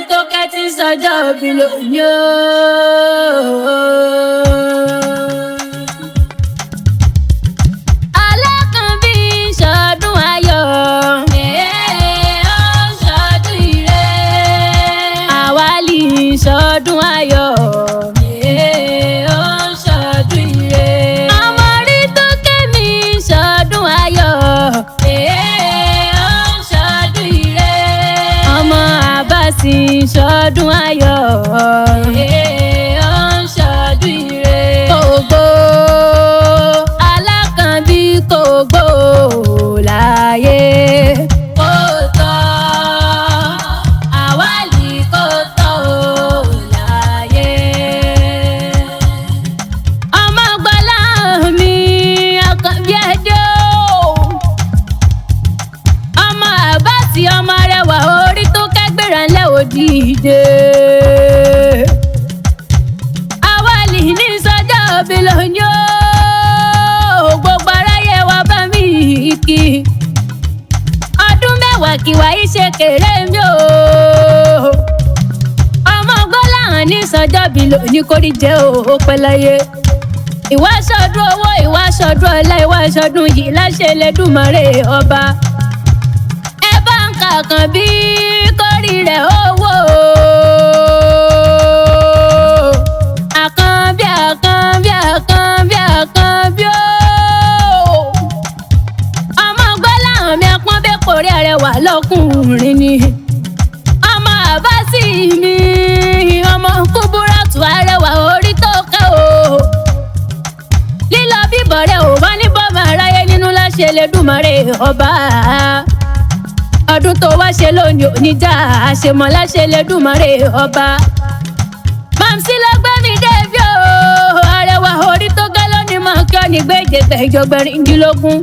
tó kẹ́tí sọjọ́ bí lónìí o. Alákànbí ṣọdún ayọ̀, ó ṣọdún ire. Àwálì ṣọdún ayọ̀, ó ṣọdún ire. Ọmọ rí tó kẹ́mi ṣọdún ayọ̀, ó ṣọdún ire. Ọmọ Àbásì ṣọdún ayọ̀, ó ṣọdún ire. Kògbó Alákànbí kògbó láyé. Kò tọ́ Àwálì kò tọ́ láyé. Ọmọ Gbọ́lá mi Àkànbí Adé o. Ọmọ Àbásì ọmọ rẹwà orí tó kẹ́gbéra ńlẹ̀ òdìdé. Àwálì ní sọjọ́ bí lónìí o. Gbogbo aráyé wa bá mi kí. Ọdún mẹ́wàá kí wáyé ṣe kéré mi o. Ọmọ Gbọ́lá ní sọjọ́ bí lónìí kórì jẹ́ o pẹ́ láyé. Ìwà ṣọdún owó, ìwà ṣọdún ọlá, ìwà ṣọdún yìí láṣẹ Elédùmarè ọba. Ẹ bá ń ka Àkànbí kórì rẹ̀ owó. Àkànbí Àkànbí Àkànbí Àkànbí o. Ọmọ Gbọ́lá mi ẹpọ́n bẹ́ẹ̀ kórè arẹwà lọ́kùnrin ni. Ọmọ Àbásì mi ọmọ Kúbúrátù arẹwà orí tó kẹ́ o. Lílọ bíbọ̀ rẹ̀ ò bá ní bọ́ọ̀mù aráyé nínú láṣẹ Elédùmarè ọba. Ọdún tó wá ṣe lónìí ò ní já àṣemọ́ láṣẹ Elédùmarè ọba. Màmsí ló gbé mi débi o. Arẹwà orí tó gẹ́ lónìí mọ̀ kí ọ ní gbèjègbè ìjọgbẹ̀rìndínlógún.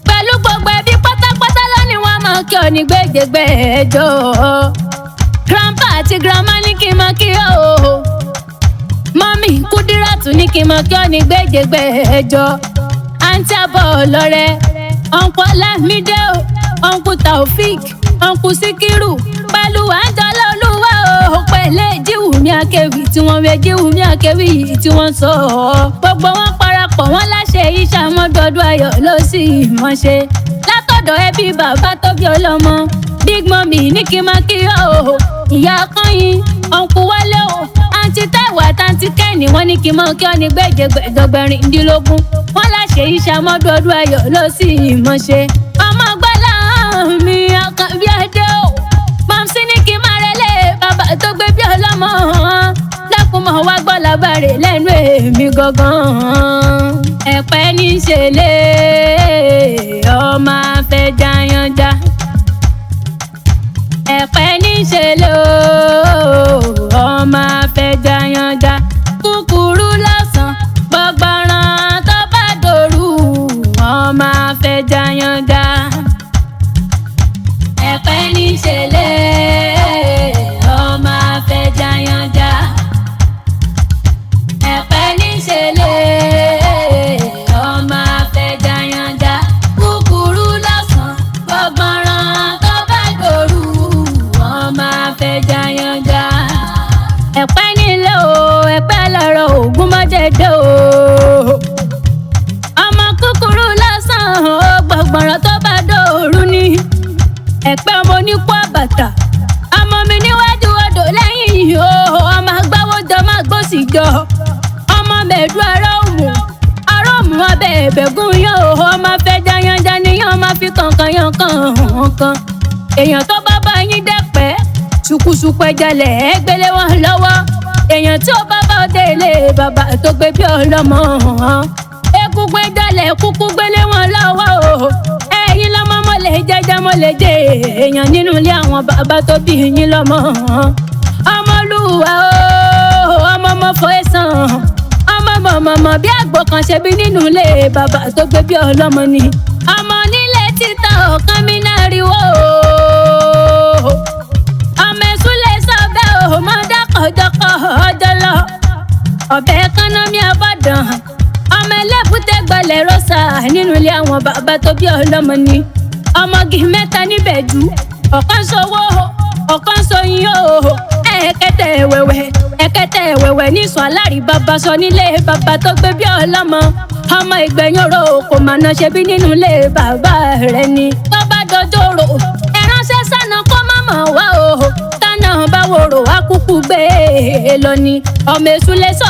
Pẹ̀lú gbogbo ẹbí pátápátá lónìí wọn mọ̀ kí ọ ní gbèjègbè ẹjọ́. Grandpa àti grandma ní kí n mọ̀ kí ọ o. Mọ́mì Kúdírátù ní kí n mọ̀ kí ọ ní gbèjègbè ẹjọ́. Àǹtí Àbọ̀ Ọlọ́rẹ́, Ọ̀nkú Ọlámídé o, Ọ̀nkú Taofik, Ọ̀nkú Síkírù, pẹ̀lú Àǹjọ́lá Olúwa o. Pẹ̀lẹ́ Jíwùmí Akéwì tí wọ́n wé Jíwùmí Akéwì yìí tí wọ́n sọ ọ́. Gbogbo wọn parapọ̀ wọn láṣẹ ìṣàmọ́dọ́dún ayọ̀ ló sì mọ̀ ṣe. Látọ̀dọ̀ ẹbí bàbá tó bí ọlọ́mọ, Big Mummy ní kí n máa kí ọ o. Ìyá Kọ́yìn, Ọ̀nkú Wálé o, Àǹtí Táíwò àtàǹtí Kẹ́ni wọ́n ní kí n máa kí ọ ní gbèjègbè ìjọgbẹ̀rìndínlógún. Wọ́n láṣẹ ìṣàmọ́dọ́dún ayọ̀ ló sì mọ̀ ṣe. Ọmọ Gbọ́lá mi Àkànbí Adé o. Màmsí ní kí n máa relé bàbá tó gbé bí ọlọ́mọ. Lẹ́kùn mọ̀ wá gbọ́ làbàrè lẹ́nu èmi gangan. Ẹ̀pẹ́ ní ṣe lé ọmọ afẹ́jayanja. Ẹ̀pẹ́ ní ṣe lé ọmọ afẹ́jayanja. Kúkúrú lọ́sàn gbọ̀gbọ̀ràn tó bá dòru ọmọ afẹ́jayanja. Ẹ̀pẹ́ ní ṣe lé ọmọ afẹ́jayanja. Ẹ̀pẹ́ ní ṣe lé ọmọ afẹ́jayanja. Kúkúrú lọ́sàn gbọ̀gbọ̀ràn tó bá dòru ọmọ afẹ́jayanja. Ẹ̀pẹ́ nílé o, ẹ̀pẹ́ lọ́rọ̀ ògún mọ́jẹ̀dẹ́ o. Ọmọ kúkúrú lọ́sàn ó gbọ̀gbọ̀ràn tó bá dòru ni. Ẹ̀pẹ́ ọmọ oníkó àbàtà, ọmọ mi níwájú odò lẹ́yìn o. Ọmọ agbáwójọ má gbòsì jọ. Ọmọ mẹ̀dú aróòmù ọbẹ̀ ẹ̀bẹ̀gún yán o. Ọmọ afẹ́jayanja ni yán máa fi kànkan yan kànkan. Èèyàn tó bá bá yín dẹ́pẹ́ ṣùkùṣùkù ẹ̀jẹ̀lẹ̀ ẹ gbélé wọn lọ́wọ́. Èèyàn tí ó bá bá òde ilé bàbá tó gbé bí ọlọ́mọ. Egungun ẹ̀jẹ̀lẹ̀ kúkú gbélé wọn lọ́wọ́ o. Ẹ̀yin lọ́mọ mo lè jẹ́jẹ́ mo lè dé èèyàn nínú ilé àwọn bàbá tó bí yín lọ́mọ. Ọmọlúwa o, ọmọ ọmọ fọ ẹ̀sán. Ọmọ mọ̀mọ̀mọ̀ bí àgbò kan ṣe bí nínú ilé bàbá tó gbé bí ọlọ́mọ ni. Ọmọ nílé títà ọ̀kan mi náà rí wò ó. Ọmọ ẹ̀sùn lè sọ bẹ́ẹ̀ o, mọ dákọ̀jọkọ̀ ọjọ́ lọ. Ọ̀bẹ kaná mi àbọ̀dàn. Ọmọ ẹlẹ́bùtẹ́ gbalẹ̀ rọ́ṣà nínú ilé àwọn bàbá tó bí ọlọ́mọ ni. Ọmọge mẹ́ta níbẹ̀ jù, ọ̀kan ṣòwò, ọ̀kan sọyìn o ẹ̀kẹ́tẹ̀ wẹ̀wẹ̀ nísọ alárí bàbá sọ nílé bàbá tó gbé bí ọlọ́mọ ọmọ ìgbẹ̀yìn oró kò mà náà ṣe bí nínú ilé bàbá rẹ̀ ni tó bá dọjọ́ rò ẹ̀ránṣẹ́ sànà kó má mọ̀ wá o tánà bá wòrò akúkú gbé e lọ ni ọmọ èṣù lè sọ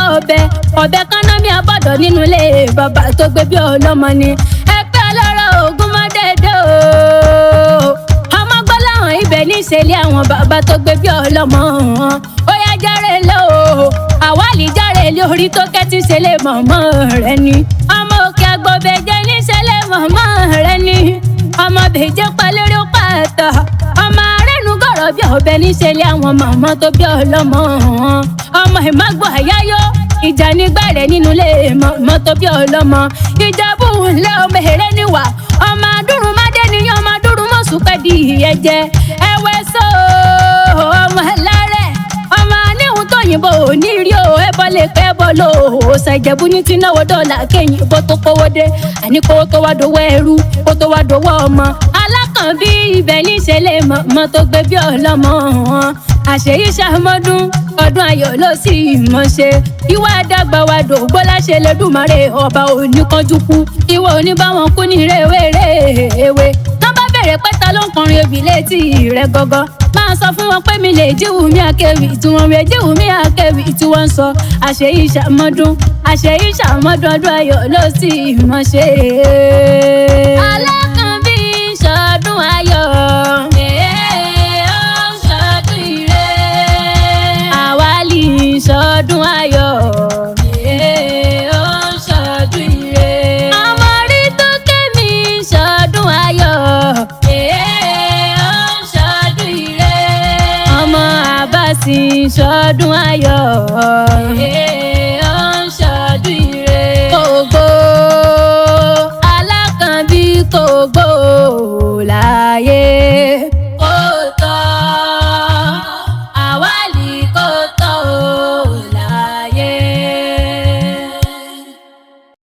ọbẹ̀ kaná mi àbọ̀dọ̀ nínú ilé bàbá tó gbé bí ọlọ́mọ ni ẹgbẹ́ ọlọ́rọ̀ ogun má dẹ́dẹ́ o ọmọ gbọ́láhàn ibẹ̀ ní ìṣẹ̀lẹ̀ àwọn bàbá tó gbé bí ọlọ́mọ ó yá járe lọ o àwálì járe lórí tó kẹ́tí ṣẹlẹ̀ mọ̀mọ́ rẹ ni ọmọ òkè agbọ̀bẹ̀jẹ̀ ní ṣẹlẹ̀ mọ̀mọ́ rẹ ni ọmọ bèjẹ́ palẹ́rẹ́ pàtó ọmọ arẹ́nu gọ̀rọ̀ bí ọbẹ̀ ní ṣẹlẹ̀ àwọn mọ̀mọ́ tó bí ọlọ́mọ ọmọ ìmágbọ́ àyáyó ìjà nígbà rẹ̀ nínú ilé mọ̀mọ́ tó bí ọlọ́mọ ìjà bùnlé ọmọ èrè níwà ọmọ adúrún mádé níyàn ọmọ adúrún mọ̀sùn pẹ́ di ẹ̀jẹ̀ ẹ̀wẹ̀ sọ ọmọ ẹlẹ́rẹ̀ ọmọ aníhun tóyìnbó ní rí o ẹbọ lè pẹ́ bọ́ lò ó ṣàìjẹ̀bú ní tí náwó dọ́là kéyìn bó tó kówó dé àní kó tó wá dowó ẹrú kó tó wá dowó ọmọ alákànbí ibẹ̀ ní ìṣẹ̀lẹ̀ mọ̀mọ́ tó gbé bí ọlọ́mọ àṣeyí ṣàmọ́dún ọdún ayọ̀ ló sì mọ̀ ṣe ìwà àdàgbà wa dògbó láṣẹ lẹ́dùnmáre ọba oníkanjú kú ìwọ oníbàwọn kú ní rèwerèwe tán bá bẹ̀rẹ̀ pẹ́ta ló ń kọrin obì létí rẹ̀ gọ́gọ́ máa sọ fún wọn pé mi lè jíwù mí àkẹ́wì tí wọ́n rẹ̀ jíwù mí àkẹ́wì tí wọ́n ń sọ àṣeyí ṣàmọ́dún ọdún ayọ̀ ló sì mọ̀ ṣe. alákànbí ṣọdún ayọ̀ ṣọdún ayọ̀ ó ṣọdún ire ọmọ rí tó kémi ṣọdún ayọ̀ ó ṣọdún ire ọmọ àbáṣì ṣọdún ayọ̀.